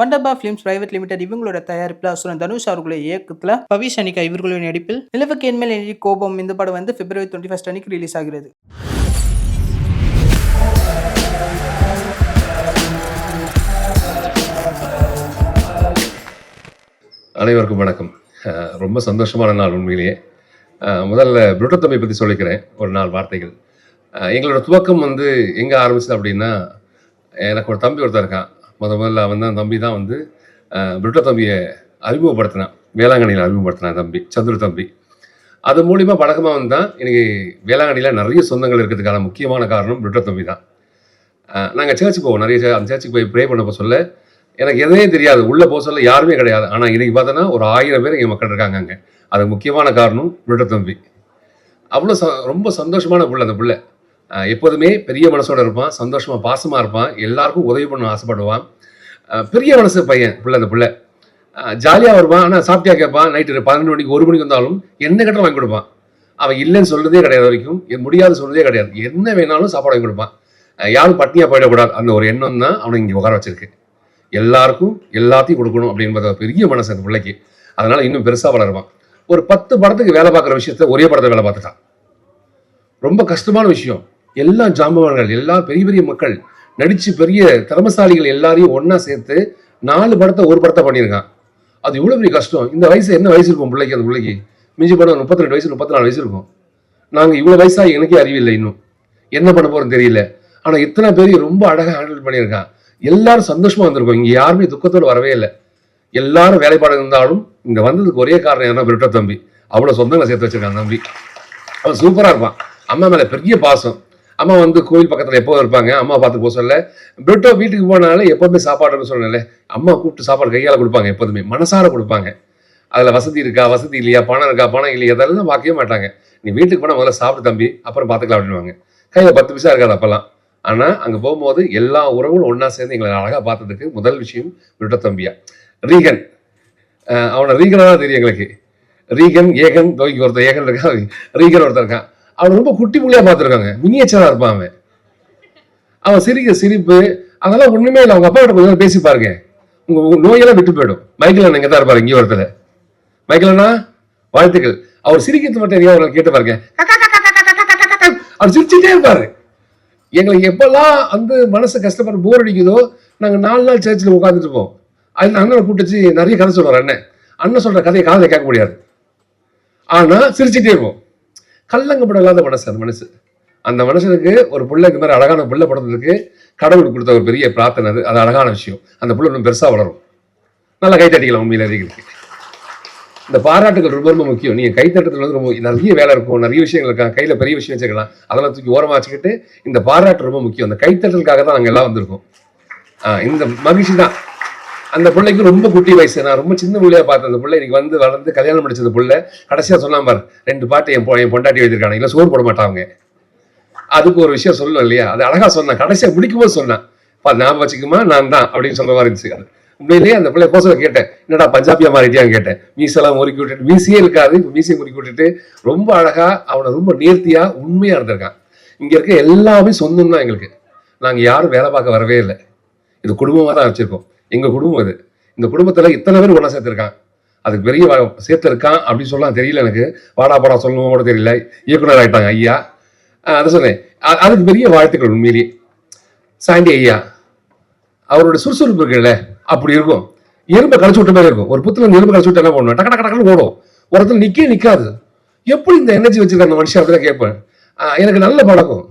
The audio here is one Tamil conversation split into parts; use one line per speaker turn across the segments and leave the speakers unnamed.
வண்டர்பா ஃபிலிம்ஸ் பிரைவேட் லிமிடெட் இவங்களோட தயாரிப்பில் அசுரன் தனுஷ் அவர்களுடைய இயக்கத்தில் பவி சனிகா இவர்களுடைய நடிப்பில் நிலவுக்கு என்மேல் எண்ணி கோபம் இந்த படம் வந்து பிப்ரவரி 21 அன்னைக்கு ரிலீஸ் ஆகிறது.
அனைவருக்கும் வணக்கம். ரொம்ப சந்தோஷமான நாள் உண்மையிலேயே. முதல்ல புருட்டோ தம்பி பற்றி சொல்லிக்கிறேன் ஒரு 4 வார்த்தைகள். எங்களோட துவக்கம் வந்து எங்கே ஆரம்பிச்சது அப்படின்னா, எனக்கு ஒரு தம்பி ஒருத்தர் இருக்கான். முதல்ல அவன் தான் தம்பி தான் வந்து புருட்டோ தம்பியை அறிமுகப்படுத்தினான். வேளாங்கண்ணியில் அறிமுகப்படுத்தினான் தம்பி, சந்துரு தம்பி. அது மூலிமா பழக்கமாக வந்து தான் எனக்கு வேளாங்கண்ணியில் நிறைய சொந்தங்கள் இருக்கிறதுக்கான முக்கியமான காரணம் புருட்டோ தம்பி தான். நாங்கள் சர்ச்சுக்கு போவோம், நிறைய அந்த சர்ச்சுக்கு போய் ப்ரே பண்ண சொல்ல எனக்கு எதுவுமே தெரியாது, உள்ளே போக சொல்ல யாருமே கிடையாது. ஆனால் இன்றைக்கி பார்த்தோன்னா ஒரு 1000 பேர் எங்கள் மக்கள் இருக்காங்க அங்கே. அதுக்கு முக்கியமான காரணம் புருட்டோ தம்பி. அவ்வளோ ரொம்ப சந்தோஷமான பிள்ளை அந்த பிள்ளை. எப்போதுமே பெரிய மனசோடு இருப்பான், சந்தோஷமாக பாசமாக இருப்பான், எல்லாருக்கும் உதவி பண்ண ஆசைப்படுவான். பெரிய மனசு பையன் பிள்ளை அந்த பிள்ளை. ஜாலியாக வருவான். ஆனால் சாப்பிட்டியா கேட்பான். நைட்டு 12 மணிக்கு 1 மணிக்கு வந்தாலும் என்ன கேட்டாலும் வாங்கி கொடுப்பான். அவன் இல்லைன்னு சொல்கிறதே கிடையாது, வரைக்கும் முடியாது சொல்கிறதே கிடையாது. என்ன வேணாலும் சாப்பாடு வாங்கி கொடுப்பான். யாரும் பட்டினியாக போயிடக்கூடாது, அந்த ஒரு எண்ணம் தான் அவனை இங்கே உட்கார வச்சிருக்கு. எல்லாருக்கும் எல்லாத்தையும் கொடுக்கணும் அப்படின்றத பெரிய மனசு அந்த பிள்ளைக்கு. அதனால் இன்னும் பெருசாக வளருவான். ஒரு 10 படத்துக்கு வேலை பார்க்குற விஷயத்த ஒரே படத்தை வேலை பார்த்துட்டான். ரொம்ப கஷ்டமான விஷயம். எல்லா ஜாம்பவான்கள், எல்லா பெரிய பெரிய மக்கள் நடித்து பெரிய திறமசாலிகள் எல்லாரையும் ஒன்றா சேர்த்து 4 படத்தை ஒரு படத்தை பண்ணியிருக்கான். அது இவ்வளோ பெரிய கஷ்டம். இந்த வயசு என்ன வயசு இருக்கும் பிள்ளைக்கு? அந்த பிள்ளைக்கு மிஞ்சி படம் 32 வயசு 34 வயசு இருக்கும். நாங்கள் இவ்வளோ வயசாக எனக்கே அறிவில்லை, இன்னும் என்ன பண்ண போகிறோன்னு தெரியல. ஆனால் இத்தனை பேரையும் ரொம்ப அழகாக ஹேண்டில் பண்ணியிருக்கான். எல்லாரும் சந்தோஷமா வந்திருக்கோம். இங்க யாருமே துக்கத்தோடு வரவே இல்லை. எல்லாரும் வேலைப்பாடு இருந்தாலும் இங்க வந்ததுக்கு ஒரே காரணம் என்ன? புருட்டோ தம்பி. அவ்வளவு சொந்தங்களை சேர்த்து வச்சிருக்கான் தம்பி. அவன் சூப்பரா இருப்பான். அம்மா மேல பெரிய பாசம். அம்மா வந்து கோயில் பக்கத்துல எப்போதும் இருப்பாங்க. அம்மா பார்த்து போக சொல்ல, புருட்டோ வீட்டுக்கு போனாலே எப்போதுமே சாப்பாடுன்னு சொல்லல, அம்மா கூப்பிட்டு சாப்பாடு கையால கொடுப்பாங்க. எப்போதுமே மனசார கொடுப்பாங்க. அதுல வசதி இருக்கா, வசதி இல்லையா, பணம் இருக்கா, பணம் இல்லையா, அதெல்லாம் பார்க்கவே மாட்டாங்க. நீ வீட்டுக்கு போனா முதல்ல சாப்பிட்டு தம்பி, அப்புறம் பார்த்துக்கலாம் அப்படின்வாங்க. கையில 10 பைசா இருக்காது அப்பெல்லாம். ஆனால் அங்கே போகும்போது எல்லா உறவுகளும் ஒன்றா சேர்ந்து எங்களை அழகாக பார்த்ததுக்கு முதல் விஷயம் புருட்டோ தம்பியா. ரீகன், அவனை ரீகனாக தான் தெரியும் எங்களுக்கு. ரீகன், ஏகன், தோய்க்கு ஒருத்தர் ஏகன் இருக்கான், ரீகன் ஒருத்தர் இருக்கான். அவன் ரொம்ப குட்டி புள்ளியாக பார்த்துருக்காங்க. மினியேச்சராக இருப்பான் அவன். அவன் சிரிப்பு அதெல்லாம் ஒன்றுமே இல்லை. அவங்க அப்பா கிட்ட கொஞ்சம் பேசி பாருங்க, உங்கள் நோயெல்லாம் விட்டு போயிடும். மைக்கேல் இங்கே தான் இருப்பாரு, இங்கே ஒருத்தர். மைக்கேலண்ணா வாழ்த்துக்கள். அவர் சிரிக்கிறது மட்டும் எங்கேயா அவரை கேட்டு பாருங்க. அவர் சிரிச்சுட்டே இருப்பாரு. எங்களுக்கு எப்பெல்லாம் வந்து மனசு கஷ்டப்பட போர் அடிக்குதோ நாங்கள் 4 நாள் சர்ச்சில் உட்காந்துட்டு இருப்போம். அதில் அண்ணனை கூப்பிட்டுச்சு நிறைய கதை சொல்லுவார். அண்ணன் சொல்கிற கதையை காதை கேட்க முடியாது, ஆனால் சிரிச்சுட்டே இருப்போம். கல்லங்கப்படம் இல்லாத மனசு அந்த மனசு. அந்த மனுஷனுக்கு ஒரு பிள்ளை இந்த மாதிரி அழகான பிள்ளை படுறதுக்கு கடவுள் கொடுத்த ஒரு பெரிய பிரார்த்தனை. அது அழகான விஷயம். அந்த பிள்ளை இன்னும் பெருசாக வளரும். நல்லா கைத்தட்டிக்கலாம். உண்மையில் அதிகரிக்கு இந்த பாராட்டுகள் ரொம்ப ரொம்ப முக்கியம். நீங்கள் கைத்தட்டத்தில் வந்து ரொம்ப நிறைய வேலை இருக்கும், நிறைய விஷயங்கள் இருக்காங்க, கையில் பெரிய விஷயம் வச்சுக்கலாம், அதெல்லாம் தூக்கி ஓரமாக வச்சுக்கிட்டு இந்த பாராட்டு ரொம்ப முக்கியம். அந்த கைத்தட்டலுக்காக தான் நாங்கள் எல்லாம் வந்திருக்கோம். இந்த மகிழ்ச்சி தான். அந்த பிள்ளைக்கு ரொம்ப குட்டி வயசு. நான் ரொம்ப சின்ன பிள்ளையா பார்த்தேன். அந்த பிள்ளை இன்னைக்கு வந்து வளர்ந்து கல்யாணம் முடிச்சது பிள்ளை. கடைசியாக சொன்னான் பாரு, 2 பாட்டு என் பொண்டாட்டி வைத்திருக்காங்க, இல்லை சோறு போட மாட்டாங்க. அதுக்கு ஒரு விஷயம் சொல்லணும் இல்லையா? அது அழகாக சொன்னான். கடைசியாக முடிக்கும் போது சொன்னான், ஞாபகம் வச்சுக்குமா நான் தான் அப்படின்னு சொல்ற மாதிரி இருந்துச்சு. அது உண்மையிலேயே அந்த பிள்ளை கோசல கேட்டேன், என்னடா பஞ்சாபியா மாறிட்டியான்னு கேட்டேன். மீசெல்லாம் முறுக்கி விட்டுட்டு, மீசையே இருக்காது, இப்போ மீசையை முறுக்கி விட்டுட்டு ரொம்ப அழகா அவனை ரொம்ப நேர்த்தியா உண்மையா இருந்திருக்கான். இங்க இருக்க எல்லாமே சொந்தம் தான் எங்களுக்கு. நாங்கள் யாரும் வேலை பார்க்க வரவே இல்லை. இது குடும்பமாக தான் வச்சிருக்கோம். எங்க குடும்பம் இது. இந்த குடும்பத்துல இத்தனை பேர் ஒன்றா சேர்த்திருக்கான். அதுக்கு பெரிய சேர்த்திருக்கான் அப்படின்னு சொல்லலாம் தெரியல எனக்கு. வாடா பாடா சொல்லணும் கூட தெரியல. இயக்குனர் ஆயிட்டாங்க ஐயா. அதை சொன்னேன். அதுக்கு பெரிய வாழ்த்துக்கள் உண்மையிலேயே. சாண்டி ஐயா அவரோட சுறுசுறுப்பு இருக்குல்ல, அப்படி இருக்கும். எறும்பை கழிச்சு விட்ட மாதிரி இருக்கும். ஒரு புத்துல எறும்பு கழிச்சு விட்டு என்ன பண்ணுவேன், டக்கு டக்கு டக்குன்னு ஓடும். ஒரு இடத்துல நிற்காது. எப்படி இந்த எனர்ஜி வச்சிருக்க அந்த மனுஷன் அப்படிதான் கேட்பேன். எனக்கு நல்ல பழக்கம்.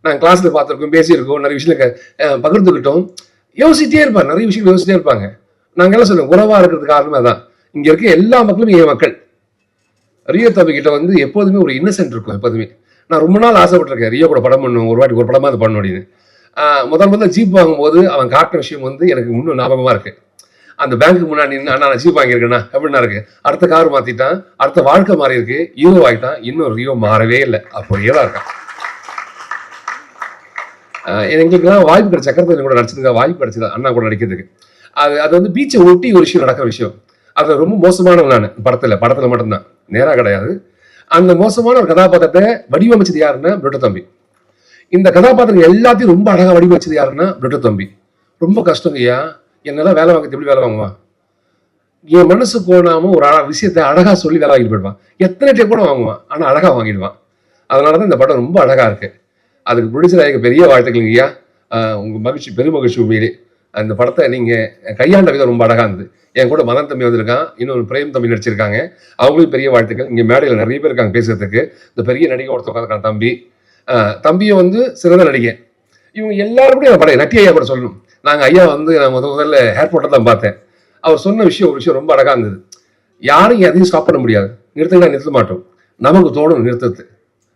நாங்கள் கிளாஸ்ல பார்த்துருக்கோம், பேசியிருக்கோம், நிறைய விஷயம் பகிர்ந்துக்கிட்டோம். யோசிச்சிட்டே இருப்பாங்க, நிறைய விஷயங்கள் யோசிச்சிட்டே இருப்பாங்க. நாங்கள் எல்லாம் சொல்லுவோம், உறவா இருக்கிறதுக்கு காரணமே தான். இங்க இருக்க எல்லா மக்களும் என் மக்கள். ரியோ தம்பி கிட்ட வந்து எப்போதுமே ஒரு இன்னசென்ட் இருக்கும். எப்போதுமே நான் ரொம்ப நாள் ஆசைப்பட்டிருக்கேன், ரியோ கூட படம் பண்ணுவோம், ஒரு வாட்டி ஒரு படமா அது பண்ணணும் அப்படின்னு. முதல்ல ஜீப் வாங்கும்போது அவன் காட்டின விஷயம் வந்து எனக்கு இன்னும் ஞாபகமா இருக்கு. அந்த பேங்க்கு முன்னாடி அண்ணா நான் ஜீப் வாங்கியிருக்கேன்னா எப்படின்னா இருக்கு. அடுத்த கார் மாத்திட்டான், அடுத்த வாழ்க்கை மாறி இருக்கு, ஹீரோ ஆகிட்டான். இன்னும் ரியோ மாறவே இல்லை, அப்படியே தான் இருக்கான். எங்களுக்குலாம் வாய்ப்பு கிடைச்ச சக்கரத்தில் கூட நடிச்சதுக்காக வாய்ப்பு கிடைச்சது அண்ணா கூட நடிக்கிறதுக்கு. அது வந்து பீச்சை ஒட்டி ஒரு விஷயம் நடக்கிற விஷயம். அது ரொம்ப மோசமானவன் நான் படத்துல மட்டும்தான், நேராக கிடையாது. அந்த மோசமான ஒரு கதாபாத்திரத்தை வடிவமைச்சது யாருன்னா புருட்டோ தம்பி. இந்த கதாபாத்திரம் எல்லாத்தையும் ரொம்ப அழகா வடிவமைச்சது யாருன்னா புருட்டோ தம்பி. ரொம்ப கஷ்டம் ஐயா. என்னெல்லாம் வேலை வாங்க எப்படி வேலை வாங்குவான்? என் மனசு கோணாம ஒரு விஷயத்தை அழகா சொல்லி வேலை வாங்கிட்டு போயிடுவான். எத்தனை டேப் கூட வாங்குவான், ஆனா அழகா வாங்கிடுவான். அதனாலதான் இந்த படம் ரொம்ப அழகா இருக்கு. அதுக்கு ப்ரொடியூசர் பெரிய வாழ்த்துக்கள் ஐயா. உங்க மகிழ்ச்சி, பெருமகிழ்ச்சி உண்மையிலே. அந்த படத்தை நீங்க கையாண்ட விதம் ரொம்ப அழகா இருந்தது. என் கூட மதன் தம்பி வந்திருக்கான், இன்னொரு பிரேம் தம்பி நடிச்சிருக்காங்க. அவங்களும் பெரிய வாழ்த்துக்கள். இங்க மேடையில் நிறைய பேர் இருக்காங்க பேசுறதுக்கு. இந்த பெரிய நடிகை ஒருத்தர் உட்காந்துருக்காங்க தம்பி. தம்பியும் வந்து சிறந்த நடிகை. இவங்க எல்லாரும் கூட படம் நட்டி ஐயா கூட சொல்லணும். நாங்க ஐயா வந்து நான் முதல்ல ஏர்போர்ட்ல தான் பார்த்தேன். அவர் சொன்ன ஒரு விஷயம் ரொம்ப அழகா இருந்தது. யாரும் எதையும் ஸ்டாப் பண்ண முடியாது, நிறுத்துங்க நிறுத்த மாட்டோம், நமக்கு தோணும் நிறுத்தது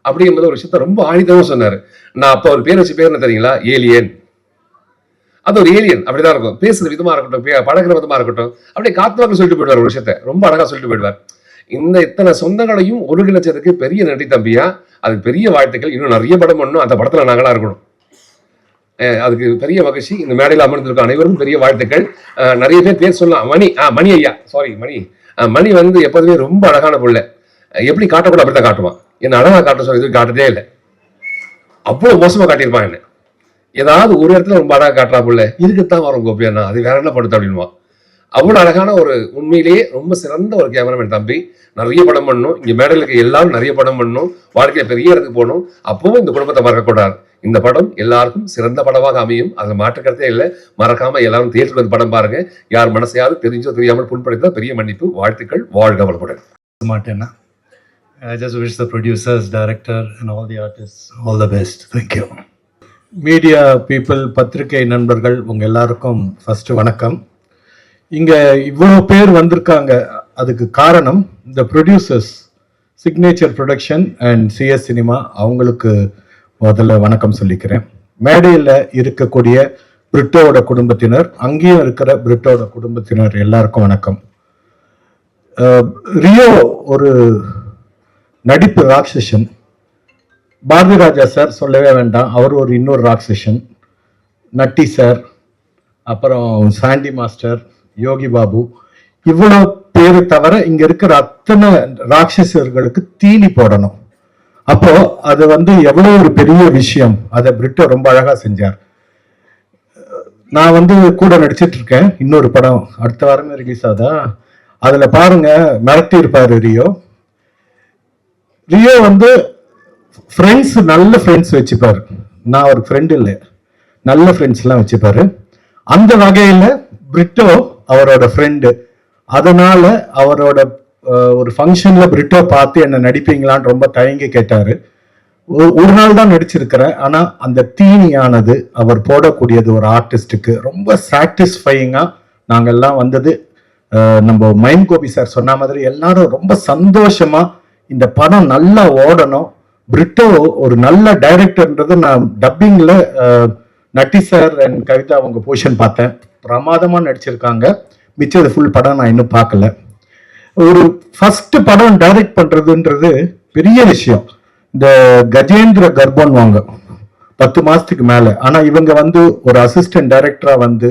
அப்படிங்கிற ஒரு விஷயத்த ரொம்ப ஆணித்தமா சொன்னாரு. நான் அப்ப அவர் பேர் வச்சு பேர் என்ன தெரியுங்களா? ஏலியன். அது ஒரு ஏலியன் அப்படிதான் இருக்கும். பேசுற விதமா இருக்கட்டும், பழகிற விதமா இருக்கட்டும், அப்படியே காத்துவாக்க சொல்லிட்டு போயிடுவார். ஒரு விஷயத்த ரொம்ப அழகா சொல்லிட்டு போயிடுவார். இந்த இத்தனை சொந்தங்களையும் ஒரு லட்சத்துக்கு பெரிய நடி தம்பியா, அதுக்கு பெரிய வாழ்த்துக்கள். இன்னும் நிறைய படம் பண்ணணும், அந்த படத்துல நாங்களா இருக்கணும். அதுக்கு பெரிய மகிழ்ச்சி. இந்த மேடையில் அமர்ந்திருக்க அனைவருக்கும் பெரிய வாழ்த்துக்கள். நிறைய பேர் சொல்லலாம். மணி ஐயா, சாரி மணி வந்து எப்போதுமே ரொம்ப அழகான பிள்ளை. எப்படி காட்டக்கூட அப்படித்தான் காட்டுவான். என்ன அழகா காட்ட சொல்லி காட்டுறதே இல்லை. அவ்வளவு மோசமா காட்டியிருப்பான் என்ன. ஏதாவது ஒரு இடத்துல ரொம்ப அழகா காட்டுறா பிள்ளை, இதுக்குத்தான் வரும் கோபியண்ணா, அது வேற என்ன படுத்து அப்படின்வான். அவ்வளவு அழகான ஒரு உண்மையிலேயே ரொம்ப சிறந்த ஒரு கேமராமேன் தம்பி. நிறைய படம் பண்ணணும், இங்க மேடையில் இருக்க எல்லாரும் நிறைய படம் பண்ணணும், வாழ்க்கையில பெரிய இடத்துக்கு போகணும். அப்பவும் இந்த குடும்பத்தை மறக்கக்கூடாது. இந்த படம் எல்லாருக்கும் சிறந்த படமாக அமையும், அதுல மாற்றுக்கிறதே இல்லை. மறக்காம எல்லாரும் தியேட்டருக்கு வந்து படம் பாருங்க. யார் மனசையாவது தெரிஞ்சோ தெரியாமல் புண்படுத்தா பெரிய மன்னிப்பு. வாழ்த்துக்கள். வாழ்க வளமுடன்.
மாட்டேன்னா I just wish the producers, director and all the artists all the best. Thank you. Media people, பத்திரிகை நண்பர்கள் உங்க எல்லாருக்கும் ஃபர்ஸ்ட் வணக்கம். இங்க இவ்வளோ பேர் வந்திருக்காங்க, அதுக்கு காரணம் இந்த producers, signature production and CS cinema. அவங்களுக்கு முதல்ல வணக்கம் சொல்லிக்கிறேன். மேடையில் இருக்கக்கூடிய பிரிட்டோட குடும்பத்தினர், அங்கேயும் இருக்கிற பிரிட்டோட குடும்பத்தினர் எல்லாருக்கும் வணக்கம். ரியோ ஒரு நடிப்பு ராட்சசன். பாரதி ராஜா சார் சொல்லவே வேண்டாம், அவர் ஒரு இன்னொரு ராட்சசன். நட்டி சார், அப்புறம் சாண்டி மாஸ்டர், யோகி பாபு, இவ்வளோ பேரு தவிர இங்க இருக்கிற அத்தனை ராட்சசர்களுக்கு தீனி போடணும். அப்போ அது வந்து எவ்வளவு ஒரு பெரிய விஷயம். அதை பிரிட்டோ ரொம்ப அழகா செஞ்சார். நான் வந்து கூட நடிச்சிட்டு இருக்கேன். இன்னொரு படம் அடுத்த வாரமே ரிலீஸ் ஆகுதா, அதுல பாருங்க மிரட்டி இருப்பாரு ரியோ. ரியோ வந்து ஃப்ரெண்ட்ஸ், நல்ல ஃப்ரெண்ட்ஸ் வச்சுப்பாரு. நான் ஒரு ஃப்ரெண்ட் இல்லை, நல்ல ஃப்ரெண்ட்ஸ் எல்லாம் வச்சுப்பாரு. அந்த வகையில பிரிட்டோ அவரோட ஃப்ரெண்டு. அதனால அவரோட ஒரு ஃபங்க்ஷன்ல பிரிட்டோ பார்த்து என்ன நடிப்பீங்களான்னு ரொம்ப தயங்கி கேட்டாரு. ஒரு நாள் தான் நடிச்சிருக்கிறேன். ஆனா அந்த தீனியானது அவர் போடக்கூடியது ஒரு ஆர்டிஸ்டுக்கு ரொம்ப சாட்டிஸ்ஃபையிங்கா நாங்கெல்லாம் வந்தது. நம்ம மைம் கோபி சார் சொன்ன மாதிரி எல்லாரும் ரொம்ப சந்தோஷமா இந்த படம் நல்லா ஓடணும். பிரிட்டோ ஒரு நல்ல டைரக்டர்ன்றது நான் டப்பிங்ல நட்டி சார் அண்ட் கவிதா அவங்க போர்ஷன் பார்த்தேன், பிரமாதமா நடிச்சிருக்காங்க. மிச்சது ஃபுல் படம் நான் இன்னும் பார்க்கல. ஒரு ஃபர்ஸ்ட் படம் டைரக்ட் பண்றதுன்றது பெரிய விஷயம். இந்த கஜேந்திர கர்ப்பன் வாங்க 10 மாசத்துக்கு மேல. ஆனா இவங்க வந்து ஒரு அசிஸ்டன்ட் டைரக்டரா வந்து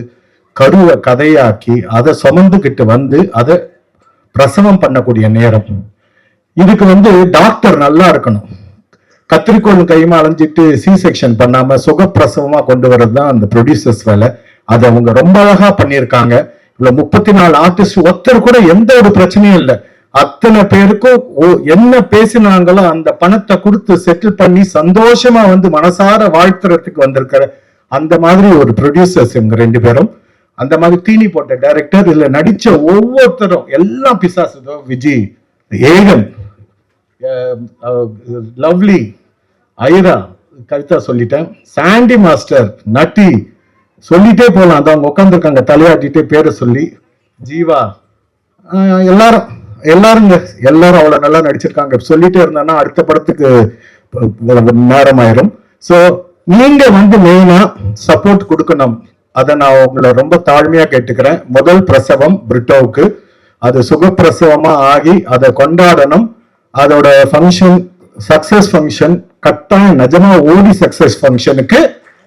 கருவை கதையாக்கி அதை சுமந்துக்கிட்டு வந்து அதை பிரசவம் பண்ணக்கூடிய நேரம். இதுக்கு வந்து டாக்டர் நல்லா இருக்கணும். கத்திரிக்கோள் கைமா அலைஞ்சிட்டு சி செக்ஷன் பண்ணாம சுகப்பிரசவமா கொண்டு வர்றது தான் அந்த ப்ரொடியூசர்ஸ் வேலை. அதை அவங்க ரொம்ப அழகா பண்ணியிருக்காங்க. இவ்வளவு 34 ஆர்டிஸ்ட் ஒருத்தர் கூட எந்த ஒரு பிரச்சனையும் இல்லை. அத்தனை பேருக்கும் என்ன பேசினாங்களோ அந்த பணத்தை கொடுத்து செட்டில் பண்ணி சந்தோஷமா வந்து மனசார வாழ்த்துறதுக்கு வந்திருக்கிற அந்த மாதிரி ஒரு ப்ரொடியூசர்ஸ் இவங்க 2 பேரும். அந்த மாதிரி தீனி போட்ட டைரக்டர், இதுல நடிச்ச ஒவ்வொருத்தரும் எல்லாம் பிசாசுதோ, விஜய், ஏகன், லவ்லி, ஐரா, கவிதா சொல்லிட்டேன், சாண்டி மாஸ்டர், நட்டி, சொல்லிட்டே போலாம். அதான் அவங்க உட்காந்துருக்காங்க தலையாட்டிட்டே பேரை சொல்லி, ஜீவா, எல்லாரும் அவ்வளவு நல்லா நடிச்சிருக்காங்க. சொல்லிட்டே இருந்தானா அடுத்த படத்துக்கு நேரம் ஆயிரும். சோ நீங்க வந்து மெயினா சப்போர்ட் கொடுக்கணும். அதை நான் உங்களை ரொம்ப தாழ்மையா கேட்டுக்கிறேன். முதல் பிரசவம் பிரிட்டோவுக்கு, அது சுகப்பிரசவமா ஆகி அதை கொண்டாடணும். அதோட ஃபங்க்ஷன் சக்சஸ் ஃபங்க்ஷன் கட்டாயம் நிஜமா ஓடி சக்சஸ் ஃபங்க்ஷனுக்கு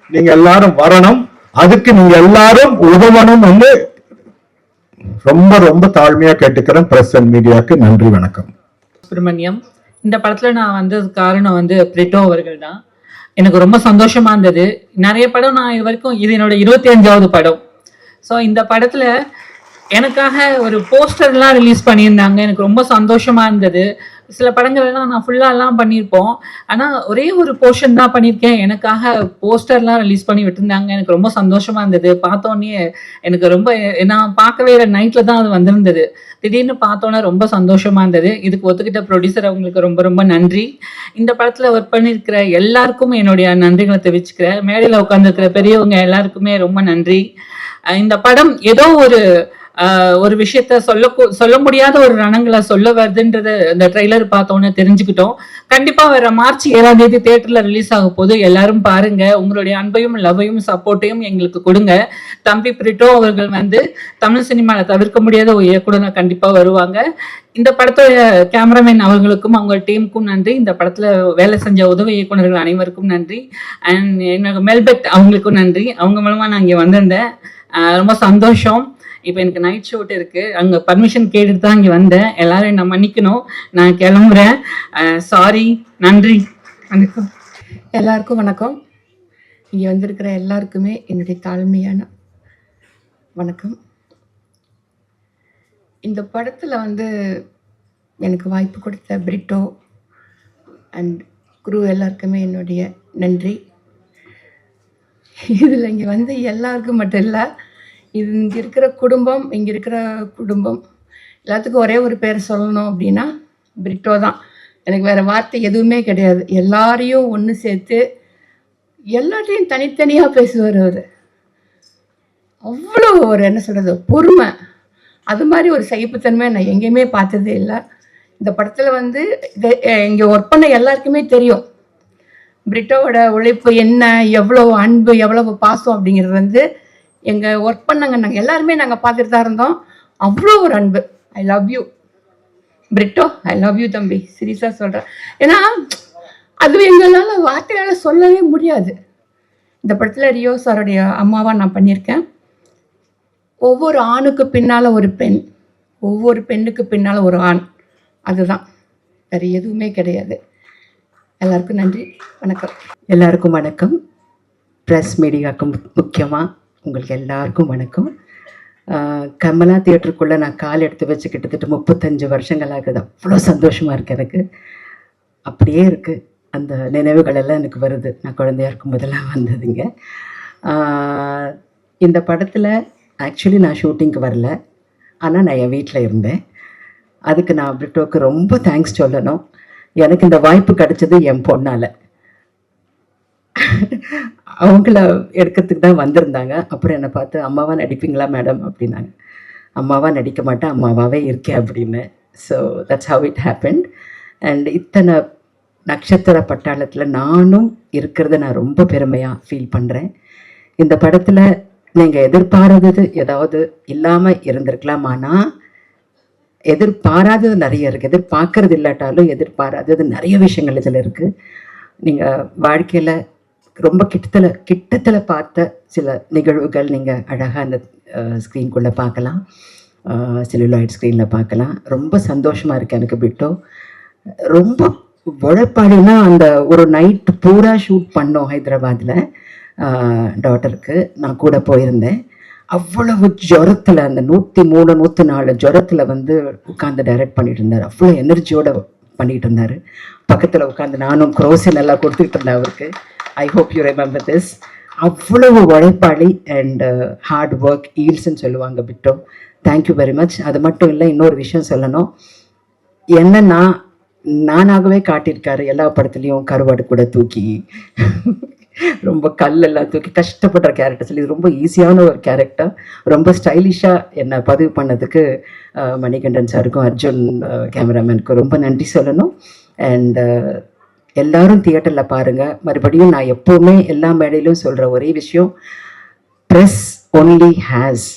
நீங்க எல்லாரும் வரணும். அதுக்கு நீங்க எல்லாரும் உதவணும் வந்து ரொம்ப ரொம்ப தாழ்மையா கேட்டுக்கிறேன். பிரஸ் அண்ட் மீடியாவுக்கு நன்றி, வணக்கம்.
சுப்பிரமணியம், இந்த படத்துல நான் வந்தது காரணம் வந்து பிரிட்டோ அவர்கள் தான். எனக்கு ரொம்ப சந்தோஷமா இருந்தது. நிறைய படம் நான் இது வரைக்கும், இது என்னோட 25வது படம். ஸோ இந்த படத்தில் எனக்காக ஒரு போஸ்டர்லாம் ரிலீஸ் பண்ணியிருந்தாங்க. எனக்கு ரொம்ப சந்தோஷமாக இருந்தது. சில படங்கள்லாம் நான் ஃபுல்லாலாம் பண்ணியிருப்போம். ஆனால் ஒரே ஒரு போர்ஷன் தான் பண்ணியிருக்கேன். எனக்காக போஸ்டர்லாம் ரிலீஸ் பண்ணி விட்டுருந்தாங்க. எனக்கு ரொம்ப சந்தோஷமாக இருந்தது. பார்த்தோன்னே எனக்கு ரொம்ப நான் பார்க்கவே இல்லை, நைட்டில் தான் அது வந்திருந்தது. திடீர்னு பார்த்தோன்னே ரொம்ப சந்தோஷமாக இருந்தது. இதுக்கு ஒத்துக்கிட்ட ப்ரொடியூசர் அவங்களுக்கு ரொம்ப ரொம்ப நன்றி. இந்த படத்தில் ஒர்க் பண்ணியிருக்கிற எல்லாருக்கும் என்னுடைய நன்றிகளை தெரிவிச்சுக்கிறேன். மேடையில் உட்காந்துருக்கிற பெரியவங்க எல்லாருக்குமே ரொம்ப நன்றி. இந்த படம் ஏதோ ஒரு விஷயத்த சொல்ல முடியாத ஒரு ரணங்களை சொல்ல வருதுன்றது இந்த ட்ரெய்லர் பார்த்தோன்னு தெரிஞ்சுக்கிட்டோம். கண்டிப்பா வர மார்ச் 7ஆம் தேதி தியேட்டர்ல ரிலீஸ் ஆக போது. எல்லாரும் பாருங்க. உங்களுடைய அன்பையும் லவ்வையும் சப்போர்ட்டையும் எங்களுக்கு கொடுங்க. தம்பி பிரிட்டோ அவர்கள் தமிழ் சினிமாவில் தவிர்க்க முடியாத ஒரு இயக்குனர் கண்டிப்பா வருவாங்க. இந்த படத்தோட கேமராமேன் அவர்களுக்கும் அவங்க டீமுக்கும் நன்றி. இந்த படத்துல வேலை செஞ்ச உதவி இயக்குநர்கள் அனைவருக்கும் நன்றி. அண்ட் எனக்கு மெல்பெட் அவங்களுக்கும் நன்றி. அவங்க மூலமா நான் இங்கே வந்திருந்தேன். ரொம்ப சந்தோஷம். இப்போ எனக்கு நைட் ஷூட் இருக்கு. அங்கே பர்மிஷன் கேட்டுட்டு தான் இங்கே வந்தேன். எல்லாரும் என்ன மன்னிக்கணும். நான் கிளம்புறேன். சாரி. நன்றி. வணக்கம்.
எல்லாருக்கும் வணக்கம். இங்கே வந்திருக்கிற எல்லாருக்குமே என்னுடைய தாழ்மையான வணக்கம். இந்த படத்தில் எனக்கு வாய்ப்பு கொடுத்த பிரிட்டோ அண்ட் குரு எல்லாருக்குமே என்னுடைய நன்றி. இதில் இங்கே எல்லாருக்கும் மட்டும் இல்லை, இங்கே இருக்கிற குடும்பம் எல்லாத்துக்கும் ஒரே ஒரு பேர் சொல்லணும் அப்படின்னா பிரிட்டோ தான். எனக்கு வேறு வார்த்தை எதுவுமே கிடையாது. எல்லாரையும் ஒன்று சேர்த்து எல்லாத்தையும் தனித்தனியாக பேசுவார் அவர். அவ்வளோ ஒரு என்ன சொல்கிறது, பொறுமை. அது மாதிரி ஒரு சகிப்புத்தன்மை நான் எங்கேயுமே பார்த்ததே இல்லை. இந்த படத்தில் இங்கே ஒர்க் பண்ண எல்லாருக்குமே தெரியும் பிரிட்டோவோட உழைப்பு என்ன, எவ்வளோ அன்பு, எவ்வளவு பாசம் அப்படிங்கிறது எங்கள் ஒர்க் பண்ணாங்க நாங்கள் எல்லாருமே பார்த்துட்டு தான் இருந்தோம். அவ்வளோ ஒரு அன்பு. I love you Britto, I love you தம்பி, சீரியஸாக சொல்கிறேன். ஏன்னா அது எங்களால் வார்த்தையால் சொல்லவே முடியாது. இந்த படத்தில் ரியோ சாருடைய அம்மாவாக நான் பண்ணியிருக்கேன். ஒவ்வொரு ஆணுக்கு பின்னால் ஒரு பெண், ஒவ்வொரு பெண்ணுக்கு பின்னால் ஒரு ஆண். அதுதான், வேறு எதுவுமே கிடையாது. எல்லாருக்கும் நன்றி, வணக்கம்.
எல்லாருக்கும் வணக்கம். ப்ரெஸ் மீடியாவுக்கு முக்கியமாக உங்களுக்கு எல்லாருக்கும் வணக்கம். கமலா தியேட்டருக்குள்ளே நான் கால் எடுத்து வச்சு கிட்டத்தட்ட 35 வருஷங்கள் ஆகுது. அவ்வளோ சந்தோஷமாக இருக்குது எனக்கு. அப்படியே இருக்குது, அந்த நினைவுகள் எல்லாம் எனக்கு வருது. நான் குழந்தையா இருக்கும் போதெல்லாம் வந்ததுங்க. இந்த படத்தில் ஆக்சுவலி நான் ஷூட்டிங்க்கு வரல, ஆனால் நான் என் வீட்டில் இருந்தேன். அதுக்கு நான் பிரிட்டோவுக்கு ரொம்ப தேங்க்ஸ் சொல்லணும். எனக்கு இந்த வாய்ப்பு கிடைச்சது என் பொண்ணால். அவங்கள எடுக்கிறதுக்கு தான் வந்திருந்தாங்க. அப்புறம் என்னை பார்த்து அம்மாவா நடிப்பீங்களா மேடம் அப்படின்னாங்க. அம்மாவா நடிக்க மாட்டேன், அம்மாவாகவே இருக்கேன் அப்படின்னு. So that's how it happened. And இத்தனை நட்சத்திர பட்டாளத்தில் நானும் இருக்கிறத நான் ரொம்ப பெருமையாக ஃபீல் பண்ணுறேன். இந்த படத்தில் நீங்கள் எதிர்பாராதது ஏதாவது இல்லாமல் இருந்திருக்கலாம். ஆனால் எதிர்பாராதது நிறைய இருக்குது. எதிர்பார்க்கறது இல்லாட்டாலும் எதிர்பாராதது நிறைய விஷயங்கள் இதில் இருக்குது. நீங்கள் வாழ்க்கையில் ரொம்ப கிட்டத்தில் பார்த்த சில நிகழ்வுகள் நீங்கள் அழகாக அந்த ஸ்க்ரீன்குள்ளே பார்க்கலாம், செல்லுலாய்ட் ஸ்க்ரீனில் பார்க்கலாம். ரொம்ப சந்தோஷமாக இருக்குது எனக்கு. பிரிட்டோ ரொம்ப உழைப்பாளினா, அந்த ஒரு நைட் பூரா ஷூட் பண்ணோம் ஹைதராபாத்தில். டாட்டருக்கு நான் கூட போயிருந்தேன். அவ்வளவு ஜுரத்தில், அந்த 103 104 ஜுரத்தில் உட்காந்து டைரக்ட் பண்ணிட்டு இருந்தார். அவ்வளோ எனர்ஜியோடு பண்ணிகிட்டு இருந்தார். பக்கத்தில் உட்காந்து நானும் குரோசின் எல்லாம் கொடுத்துக்கிட்டு இருந்தேன் அவருக்கு. I hope you remember this. அவ்வளவு உழைப்பாளி அண்ட் ஹார்ட் ஒர்க் ஈல்ஸ்ன்னு சொல்லுவாங்க பிரிட்டோ. Thank you very much. அது மட்டும் இல்லை, இன்னொரு விஷயம் சொல்லணும். என்னன்னா, நானாகவே காட்டியிருக்காரு எல்லா படத்துலையும். கருவாடு கூட தூக்கி ரொம்ப கல்லெல்லாம் தூக்கி கஷ்டப்படுற கேரக்டர்ஸ். இது ரொம்ப ஈஸியான ஒரு கேரக்டர். ரொம்ப ஸ்டைலிஷாக என்னை பதிவு பண்ணதுக்கு மணிகண்டன் சாருக்கும் அர்ஜுன் கேமராமேனுக்கும் ரொம்ப நன்றி சொல்லணும். அண்ட் எல்லாரும் தியேட்டரில் பாருங்கள். மறுபடியும் நான் எப்போவுமே எல்லா மேடையிலும் சொல்கிற ஒரே விஷயம், press only has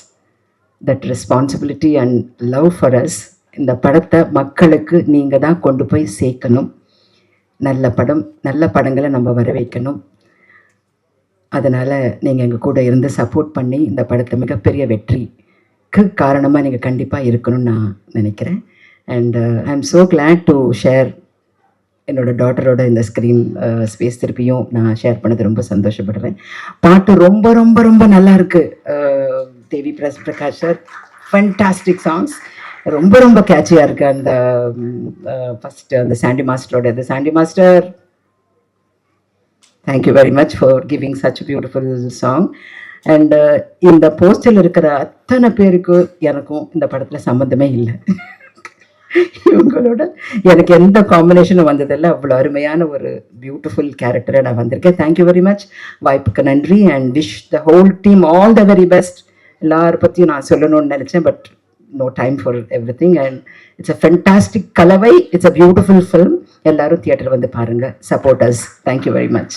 that responsibility and love for us. இந்த படத்தை மக்களுக்கு நீங்கள் தான் கொண்டு போய் சேர்க்கணும். நல்ல படங்களை நம்ம வர வைக்கணும். அதனால் நீங்கள் எங்கள் கூட இருந்து சப்போர்ட் பண்ணி இந்த படத்தை மிகப்பெரிய வெற்றிக்கு காரணமாக நீங்கள் கண்டிப்பாக இருக்கணும்னு நான் நினைக்கிறேன். And I am so glad to share என்னோடய டாட்டரோட இந்த ஸ்க்ரீன் ஸ்பேஸ் திருப்பியும் நான் ஷேர் பண்ணது ரொம்ப சந்தோஷப்படுறேன். பாட்டு ரொம்ப ரொம்ப ரொம்ப நல்லா இருக்குது. தேவி பிரகாஷ் சார், ஃபென்டாஸ்டிக் சாங்ஸ், ரொம்ப ரொம்ப கேட்சியாக இருக்குது. அந்த ஃபஸ்ட்டு அந்த சாண்டி மாஸ்டரோட இது. Sandy master, thank you very much for giving such beautiful song. And இந்த போஸ்டரில் இருக்கிற அத்தனை பேருக்கு எனக்கும் இந்த படத்தில் சம்மந்தமே இல்லை. இவங்களோட எனக்கு எந்த காம்பினேஷனும் வந்ததில்லை. அவ்வளோ அருமையான ஒரு பியூட்டிஃபுல் கேரக்டரை நான் வந்திருக்கேன். தேங்க்யூ வெரி மச், வாய்ப்புக்கு நன்றி. And wish the whole team all the very best. எல்லாரை பற்றியும் நான் சொல்லணும்னு நினச்சேன், but no time for everything, and it's a fantastic kalavai, it's a beautiful film. எல்லாரும் தியேட்டர் வந்து பாருங்க, support us. Thank you very much.